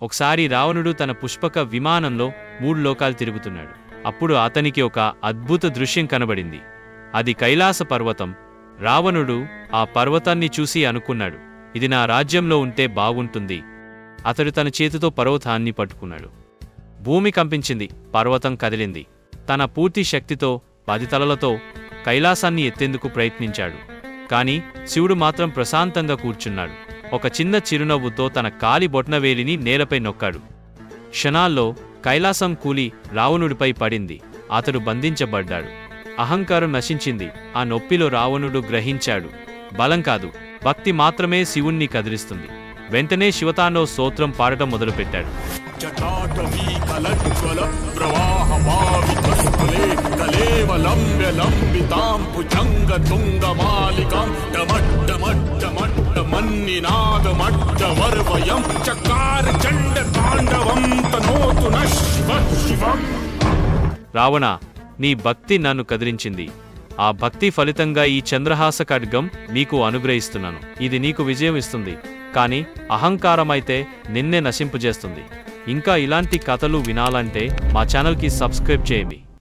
ఒకసారి రావణుడు తన పుష్పక విమానంలో 3 లోకాలు తిరుగుతున్నాడు. అప్పుడు అతనికి ఒక అద్భుత దృశ్యం కనబడింది. అది కైలాస పర్వతం. రావణుడు ఆ పర్వతాన్ని చూసి అనుకున్నాడు, ఇది నా రాజ్యంలో ఉంటే బాగుంటుంది. అతడు తన చేతితో పర్వతాన్ని పట్టుకున్నాడు. భూమి కంపించింది, పర్వతం కదిలింది. తన పూర్తి శక్తితో 10 తలలతో కైలాసాన్ని ఎత్తేందుకు ప్రయత్నించాడు. కాని శివుడు మాత్రం ప్రశాంతంగా కూర్చున్నాడు. ఒక చిన్న చిరునవ్వుతో తన కాలి బొట్నవేలిని నేలపై నొక్కాడు. క్షణాల్లో కైలాసం కూలి రావణుడిపై పడింది. అతడు బంధించబడ్డాడు. అహంకారం నశించింది. ఆ నొప్పిలో రావణుడు గ్రహించాడు, బలం కాదు, భక్తి మాత్రమే శివుణ్ణి కదిలిస్తుంది. వెంటనే శివతాండవ స్తోత్రం పాడటం మొదలుపెట్టాడు. రావణ, నీ భక్తి నన్ను కదిలించింది. ఆ భక్తి ఫలితంగా ఈ చంద్రహాస ఖడ్గం నీకు అనుగ్రహిస్తున్నాను. ఇది నీకు విజయం ఇస్తుంది, కానీ అహంకారమైతే నిన్నే నశింపజేస్తుంది. ఇంకా ఇలాంటి కథలు వినాలంటే మా ఛానల్కి సబ్స్క్రైబ్ చేయండి.